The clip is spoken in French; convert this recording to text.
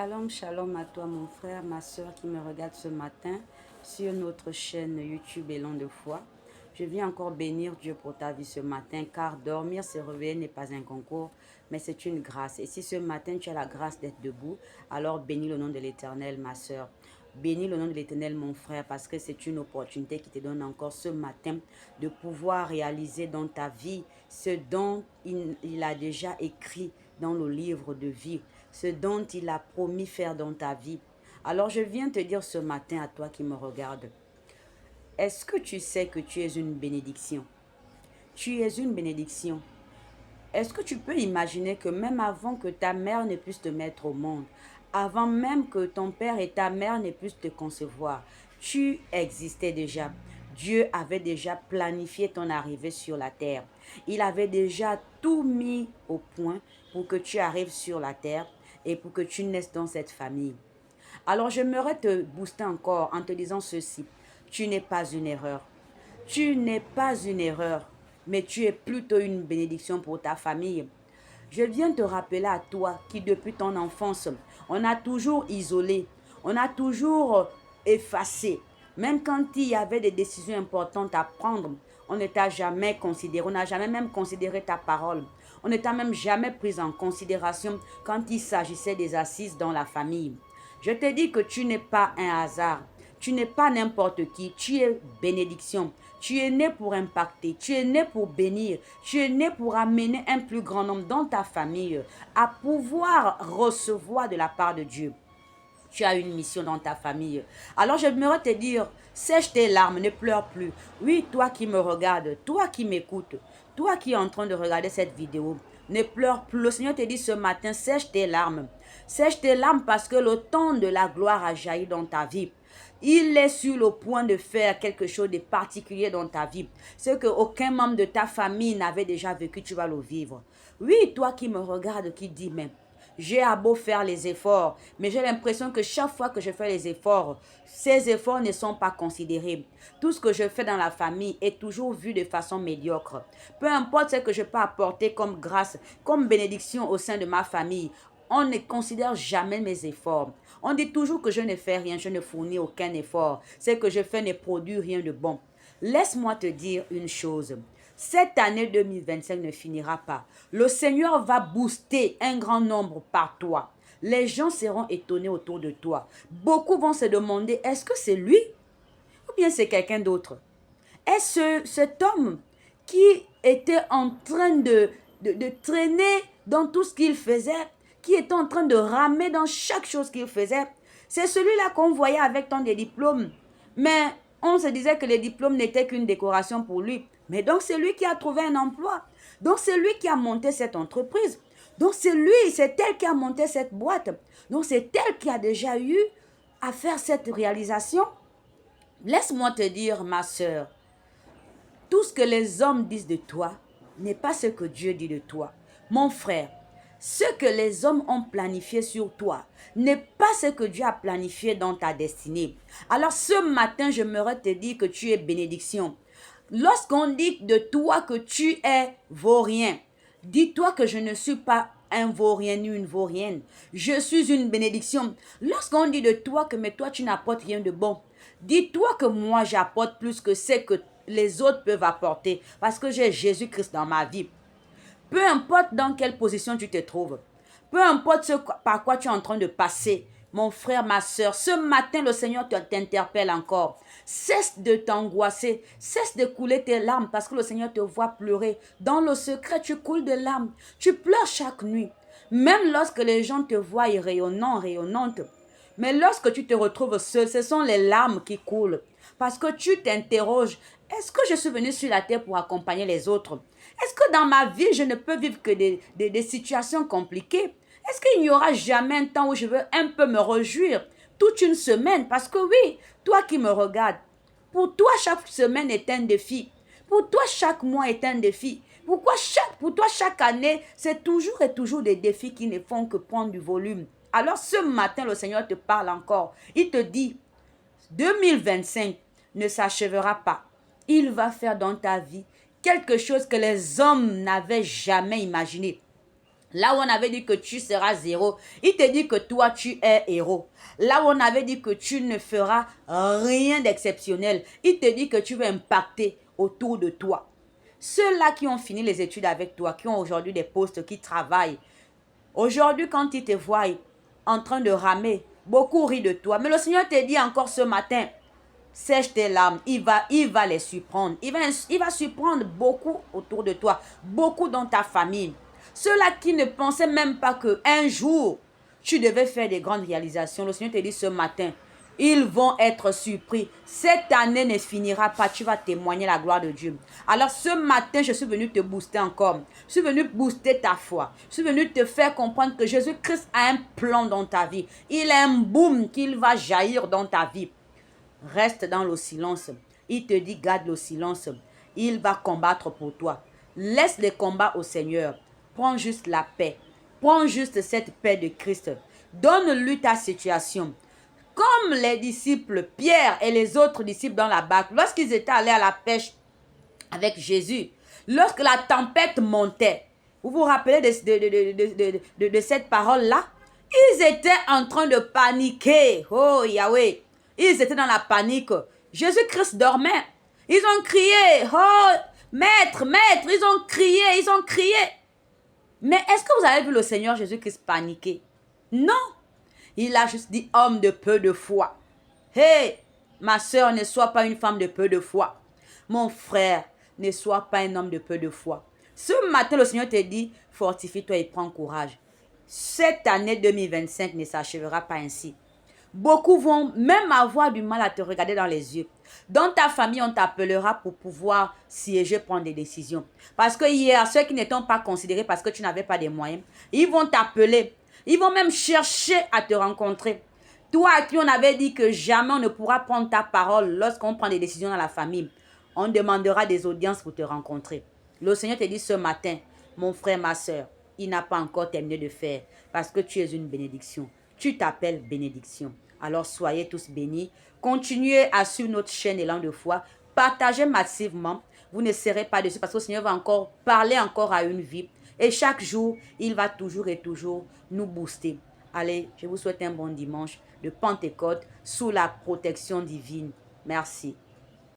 Shalom, shalom à toi mon frère, ma soeur qui me regarde ce matin sur notre chaîne YouTube Élan de foi. Je viens encore bénir Dieu pour ta vie ce matin car dormir, se réveiller n'est pas un concours, mais c'est une grâce. Et si ce matin tu as la grâce d'être debout, alors bénis le nom de l'Éternel ma soeur. Bénis le nom de l'Éternel mon frère parce que c'est une opportunité qui te donne encore ce matin de pouvoir réaliser dans ta vie ce dont il a déjà écrit dans le livre de vie, ce dont il a promis faire dans ta vie. Alors je viens te dire ce matin à toi qui me regarde, est-ce que tu sais que tu es une bénédiction? Tu es une bénédiction. Est-ce que tu peux imaginer que même avant que ta mère ne puisse te mettre au monde, avant même que ton père et ta mère ne puissent te concevoir, tu existais déjà. Dieu avait déjà planifié ton arrivée sur la terre. Il avait déjà tout mis au point pour que tu arrives sur la terre et pour que tu naisses dans cette famille. Alors j'aimerais te booster encore en te disant ceci. Tu n'es pas une erreur. Tu n'es pas une erreur, mais tu es plutôt une bénédiction pour ta famille. Je viens te rappeler à toi qui depuis ton enfance, on a toujours isolé, on a toujours effacé. Même quand il y avait des décisions importantes à prendre, on ne t'a jamais considéré, on n'a jamais même considéré ta parole. On ne t'a même jamais pris en considération quand il s'agissait des assises dans la famille. Je te dis que tu n'es pas un hasard. Tu n'es pas n'importe qui. Tu es bénédiction. Tu es né pour impacter. Tu es né pour bénir. Tu es né pour amener un plus grand nombre dans ta famille à pouvoir recevoir de la part de Dieu. Tu as une mission dans ta famille. Alors j'aimerais te dire, sèche tes larmes, ne pleure plus. Oui, toi qui me regardes, toi qui m'écoutes, toi qui es en train de regarder cette vidéo, ne pleure plus. Le Seigneur te dit ce matin, sèche tes larmes. Sèche tes larmes parce que le temps de la gloire a jailli dans ta vie. Il est sur le point de faire quelque chose de particulier dans ta vie. Ce qu'aucun membre de ta famille n'avait déjà vécu, tu vas le vivre. Oui, toi qui me regardes, qui dis même, j'ai à beau faire les efforts, mais j'ai l'impression que chaque fois que je fais les efforts, ces efforts ne sont pas considérés. Tout ce que je fais dans la famille est toujours vu de façon médiocre. Peu importe ce que je peux apporter comme grâce, comme bénédiction au sein de ma famille, on ne considère jamais mes efforts. On dit toujours que je ne fais rien, je ne fournis aucun effort. Ce que je fais ne produit rien de bon. Laisse-moi te dire une chose. Cette année 2025 ne finira pas. Le Seigneur va booster un grand nombre par toi. Les gens seront étonnés autour de toi. Beaucoup vont se demander, est-ce que c'est lui ou bien c'est quelqu'un d'autre? Est-ce cet homme qui était en train de traîner dans tout ce qu'il faisait, qui était en train de ramer dans chaque chose qu'il faisait? C'est celui-là qu'on voyait avec tant de diplômes. Mais on se disait que les diplômes n'étaient qu'une décoration pour lui. Mais donc c'est lui qui a trouvé un emploi. Donc c'est lui qui a monté cette entreprise. Donc c'est elle qui a monté cette boîte. Donc c'est elle qui a déjà eu à faire cette réalisation. Laisse-moi te dire, ma soeur, tout ce que les hommes disent de toi n'est pas ce que Dieu dit de toi. Mon frère, ce que les hommes ont planifié sur toi n'est pas ce que Dieu a planifié dans ta destinée. Alors ce matin, j'aimerais te dire que tu es bénédiction. Lorsqu'on dit de toi que tu es vaurien, dis-toi que je ne suis pas un vaurien ni une vaurienne. Je suis une bénédiction. Lorsqu'on dit de toi que mais toi tu n'apportes rien de bon, dis-toi que moi j'apporte plus que ce que les autres peuvent apporter parce que j'ai Jésus-Christ dans ma vie. Peu importe dans quelle position tu te trouves, peu importe ce par quoi tu es en train de passer, mon frère, ma soeur, ce matin, le Seigneur t'interpelle encore. Cesse de t'angoisser, cesse de couler tes larmes parce que le Seigneur te voit pleurer. Dans le secret, tu coules de larmes, tu pleures chaque nuit. Même lorsque les gens te voient rayonnant, rayonnante. Mais lorsque tu te retrouves seul, ce sont les larmes qui coulent. Parce que tu t'interroges, est-ce que je suis venu sur la terre pour accompagner les autres? Est-ce que dans ma vie, je ne peux vivre que des situations compliquées? Est-ce qu'il n'y aura jamais un temps où je veux un peu me réjouir? Toute une semaine, parce que oui, toi qui me regardes, pour toi, chaque semaine est un défi. Pour toi, chaque mois est un défi. Pour toi, chaque année, c'est toujours et toujours des défis qui ne font que prendre du volume. Alors ce matin, le Seigneur te parle encore. Il te dit, 2025 ne s'achèvera pas. Il va faire dans ta vie quelque chose que les hommes n'avaient jamais imaginé. Là où on avait dit que tu seras zéro, il te dit que toi, tu es héros. Là où on avait dit que tu ne feras rien d'exceptionnel, il te dit que tu vas impacter autour de toi. Ceux-là qui ont fini les études avec toi, qui ont aujourd'hui des postes, qui travaillent, aujourd'hui, quand ils te voient en train de ramer, beaucoup rient de toi. Mais le Seigneur te dit encore ce matin, sèche tes larmes, il va les surprendre. Il va surprendre beaucoup autour de toi, beaucoup dans ta famille. Ceux-là qui ne pensaient même pas qu'un jour, tu devais faire des grandes réalisations. Le Seigneur te dit ce matin, ils vont être surpris. Cette année ne finira pas. Tu vas témoigner la gloire de Dieu. Alors ce matin, je suis venu te booster encore. Je suis venu booster ta foi. Je suis venu te faire comprendre que Jésus-Christ a un plan dans ta vie. Il a un boom qu'il va jaillir dans ta vie. Reste dans le silence. Il te dit, garde le silence. Il va combattre pour toi. Laisse les combats au Seigneur. Prends juste la paix. Prends juste cette paix de Christ. Donne-lui ta situation. Comme les disciples, Pierre et les autres disciples dans la barque, lorsqu'ils étaient allés à la pêche avec Jésus, lorsque la tempête montait, vous vous rappelez de cette parole-là? Ils étaient en train de paniquer. Oh Yahweh! Ils étaient dans la panique. Jésus-Christ dormait. Ils ont crié. Oh, maître, maître. Ils ont crié, ils ont crié. Mais est-ce que vous avez vu le Seigneur Jésus-Christ paniquer? Non. Il a juste dit, homme de peu de foi. Hé, ma soeur, ne sois pas une femme de peu de foi. Mon frère, ne sois pas un homme de peu de foi. Ce matin, le Seigneur te dit, fortifie-toi et prends courage. Cette année 2025 ne s'achèvera pas ainsi. Beaucoup vont même avoir du mal à te regarder dans les yeux. Dans ta famille, on t'appellera pour pouvoir siéger, prendre des décisions. Parce que hier, ceux qui n'étaient pas considérés parce que tu n'avais pas de moyens, ils vont t'appeler. Ils vont même chercher à te rencontrer. Toi à qui on avait dit que jamais on ne pourra prendre ta parole lorsqu'on prend des décisions dans la famille, on demandera des audiences pour te rencontrer. Le Seigneur te dit ce matin, mon frère, ma soeur, il n'a pas encore terminé de faire parce que tu es une bénédiction. Tu t'appelles bénédiction. Alors soyez tous bénis. Continuez à suivre notre chaîne Élan de foi. Partagez massivement. Vous ne serez pas dessus parce que le Seigneur va encore parler encore à une vie. Et chaque jour, il va toujours et toujours nous booster. Allez, je vous souhaite un bon dimanche de Pentecôte sous la protection divine. Merci.